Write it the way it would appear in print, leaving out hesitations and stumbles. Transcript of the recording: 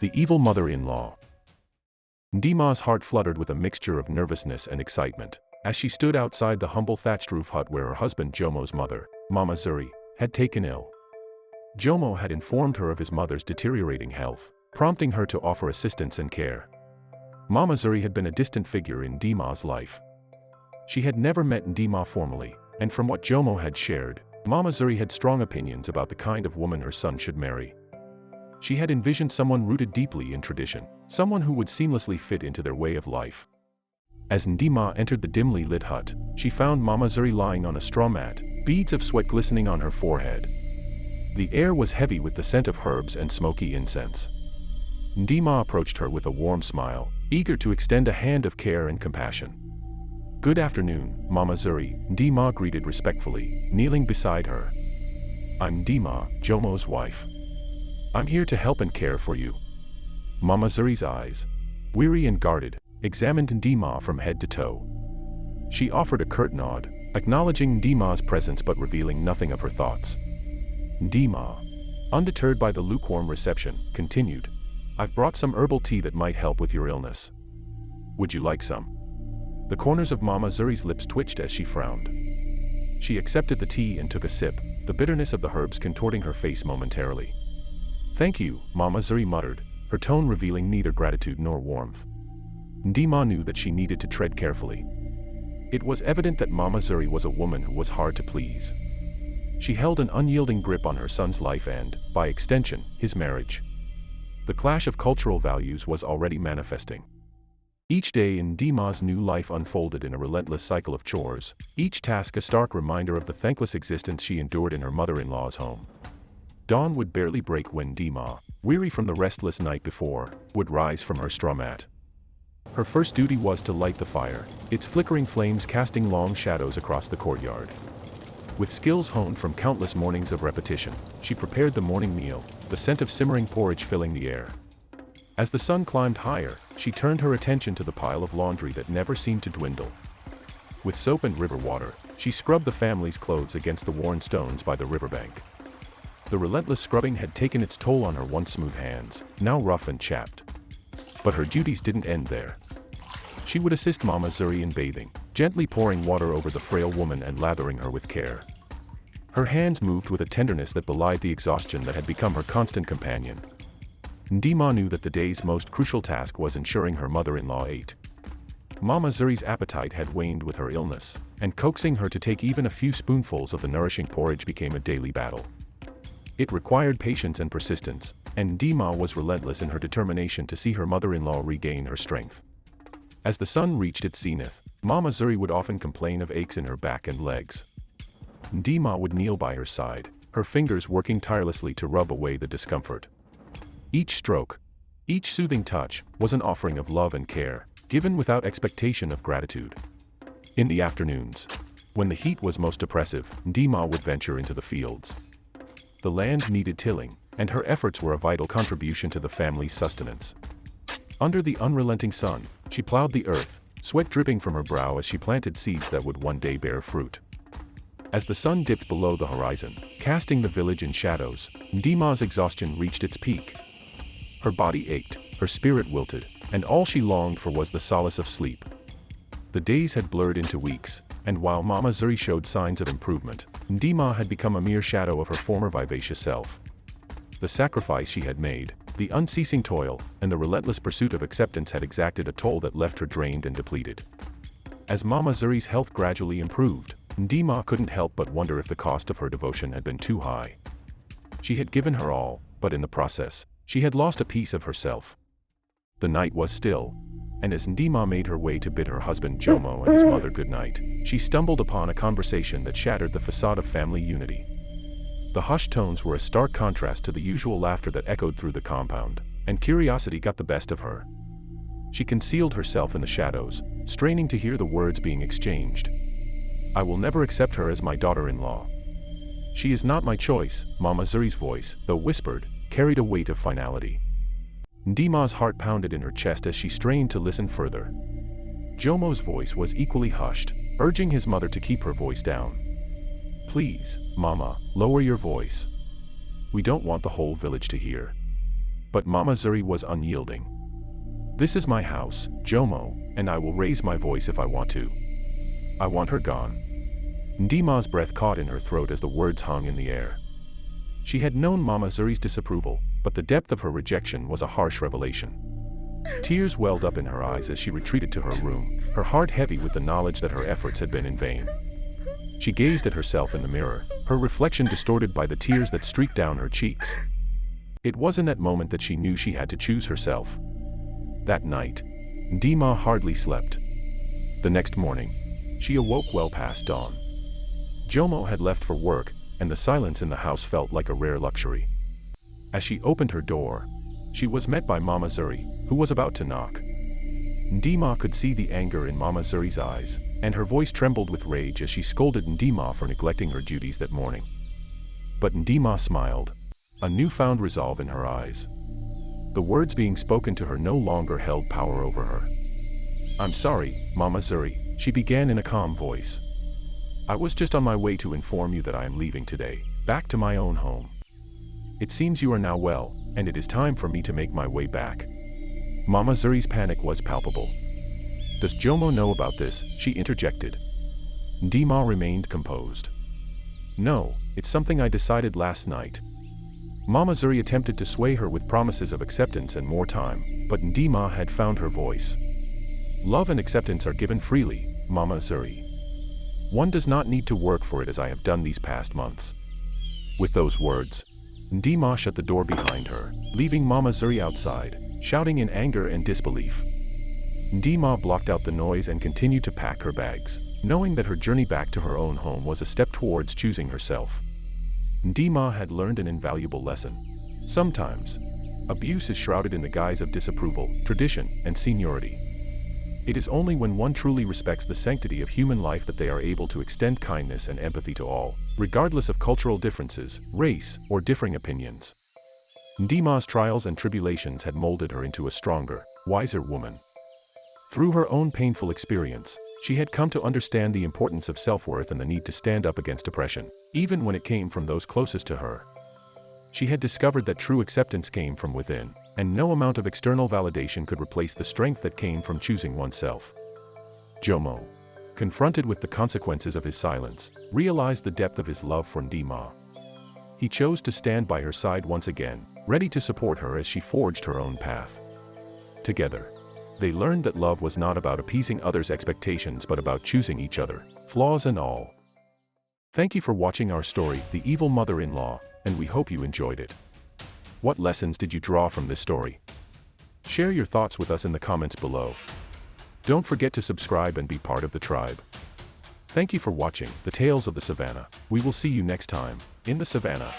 The evil mother-in-law. Dima's heart fluttered with a mixture of nervousness and excitement as she stood outside the humble thatched roof hut where her husband Jomo's mother, Mama Zuri, had taken ill. Jomo had informed her of his mother's deteriorating health, prompting her to offer assistance and care. Mama Zuri had been a distant figure in Dima's life. She had never met Dima formally, and from what Jomo had shared, Mama Zuri had strong opinions about the kind of woman her son should marry. She had envisioned someone rooted deeply in tradition, someone who would seamlessly fit into their way of life. As Ndima entered the dimly lit hut, she found Mama Zuri lying on a straw mat, beads of sweat glistening on her forehead. The air was heavy with the scent of herbs and smoky incense. Ndima approached her with a warm smile, eager to extend a hand of care and compassion. "Good afternoon, Mama Zuri," Ndima greeted respectfully, kneeling beside her. "I'm Dima, Jomo's wife. I'm here to help and care for you." Mama Zuri's eyes, weary and guarded, examined Ndima from head to toe. She offered a curt nod, acknowledging Ndima's presence but revealing nothing of her thoughts. Ndima, undeterred by the lukewarm reception, continued, "I've brought some herbal tea that might help with your illness. Would you like some?" The corners of Mama Zuri's lips twitched as she frowned. She accepted the tea and took a sip, the bitterness of the herbs contorting her face momentarily. "Thank you," Mama Zuri muttered, her tone revealing neither gratitude nor warmth. Ndima knew that she needed to tread carefully. It was evident that Mama Zuri was a woman who was hard to please. She held an unyielding grip on her son's life and, by extension, his marriage. The clash of cultural values was already manifesting. Each day in Dima's new life unfolded in a relentless cycle of chores, each task a stark reminder of the thankless existence she endured in her mother-in-law's home. Dawn would barely break when Dima, weary from the restless night before, would rise from her straw mat. Her first duty was to light the fire, its flickering flames casting long shadows across the courtyard. With skills honed from countless mornings of repetition, she prepared the morning meal, the scent of simmering porridge filling the air. As the sun climbed higher, she turned her attention to the pile of laundry that never seemed to dwindle. With soap and river water, she scrubbed the family's clothes against the worn stones by the riverbank. The relentless scrubbing had taken its toll on her once smooth hands, now rough and chapped. But her duties didn't end there. She would assist Mama Zuri in bathing, gently pouring water over the frail woman and lathering her with care. Her hands moved with a tenderness that belied the exhaustion that had become her constant companion. Ndima knew that the day's most crucial task was ensuring her mother-in-law ate. Mama Zuri's appetite had waned with her illness, and coaxing her to take even a few spoonfuls of the nourishing porridge became a daily battle. It required patience and persistence, and Dima was relentless in her determination to see her mother-in-law regain her strength. As the sun reached its zenith, Mama Zuri would often complain of aches in her back and legs. Dima would kneel by her side, her fingers working tirelessly to rub away the discomfort. Each stroke, each soothing touch, was an offering of love and care, given without expectation of gratitude. In the afternoons, when the heat was most oppressive, Dima would venture into the fields. The land needed tilling, and her efforts were a vital contribution to the family's sustenance. Under the unrelenting sun, she plowed the earth, sweat dripping from her brow as she planted seeds that would one day bear fruit. As the sun dipped below the horizon, casting the village in shadows, Ndima's exhaustion reached its peak. Her body ached, her spirit wilted, and all she longed for was the solace of sleep. The days had blurred into weeks, and while Mama Zuri showed signs of improvement, Ndima had become a mere shadow of her former vivacious self. The sacrifice she had made, the unceasing toil, and the relentless pursuit of acceptance had exacted a toll that left her drained and depleted. As Mama Zuri's health gradually improved, Ndima couldn't help but wonder if the cost of her devotion had been too high. She had given her all, but in the process, she had lost a piece of herself. The night was still, and as Ndima made her way to bid her husband Jomo and his mother goodnight, she stumbled upon a conversation that shattered the facade of family unity. The hushed tones were a stark contrast to the usual laughter that echoed through the compound, and curiosity got the best of her. She concealed herself in the shadows, straining to hear the words being exchanged. "I will never accept her as my daughter-in-law. She is not my choice," Mama Zuri's voice, though whispered, carried a weight of finality. Ndima's heart pounded in her chest as she strained to listen further. Jomo's voice was equally hushed, urging his mother to keep her voice down. "Please, Mama, lower your voice. We don't want the whole village to hear." But Mama Zuri was unyielding. "This is my house, Jomo, and I will raise my voice if I want to. I want her gone." Ndima's breath caught in her throat as the words hung in the air. She had known Mama Zuri's disapproval, but the depth of her rejection was a harsh revelation. Tears welled up in her eyes as she retreated to her room, her heart heavy with the knowledge that her efforts had been in vain. She gazed at herself in the mirror, her reflection distorted by the tears that streaked down her cheeks. It was in that moment that she knew she had to choose herself. That night, Dima hardly slept. The next morning, she awoke well past dawn. Jomo had left for work, and the silence in the house felt like a rare luxury. As she opened her door, she was met by Mama Zuri, who was about to knock. Ndima could see the anger in Mama Zuri's eyes, and her voice trembled with rage as she scolded Ndima for neglecting her duties that morning. But Ndima smiled, a newfound resolve in her eyes. The words being spoken to her no longer held power over her. "I'm sorry, Mama Zuri," she began in a calm voice. "I was just on my way to inform you that I am leaving today, back to my own home. It seems you are now well, and it is time for me to make my way back." Mama Zuri's panic was palpable. "Does Jomo know about this?" she interjected. Ndima remained composed. "No, it's something I decided last night." Mama Zuri attempted to sway her with promises of acceptance and more time, but Ndima had found her voice. "Love and acceptance are given freely, Mama Zuri. One does not need to work for it as I have done these past months." With those words, Ndima shut the door behind her, leaving Mama Zuri outside, shouting in anger and disbelief. Ndima blocked out the noise and continued to pack her bags, knowing that her journey back to her own home was a step towards choosing herself. Ndima had learned an invaluable lesson. Sometimes, abuse is shrouded in the guise of disapproval, tradition, and seniority. It is only when one truly respects the sanctity of human life that they are able to extend kindness and empathy to all, regardless of cultural differences, race, or differing opinions. Ndima's trials and tribulations had molded her into a stronger, wiser woman. Through her own painful experience, she had come to understand the importance of self-worth and the need to stand up against oppression, even when it came from those closest to her. She had discovered that true acceptance came from within, and no amount of external validation could replace the strength that came from choosing oneself. Jomo, confronted with the consequences of his silence, realized the depth of his love for Ndima. He chose to stand by her side once again, ready to support her as she forged her own path. Together, they learned that love was not about appeasing others' expectations but about choosing each other, flaws and all. Thank you for watching our story, The Evil Mother-in-Law, and we hope you enjoyed it. What lessons did you draw from this story? Share your thoughts with us in the comments below. Don't forget to subscribe and be part of the tribe. Thank you for watching The Tales of the Savannah. We will see you next time, in the Savannah.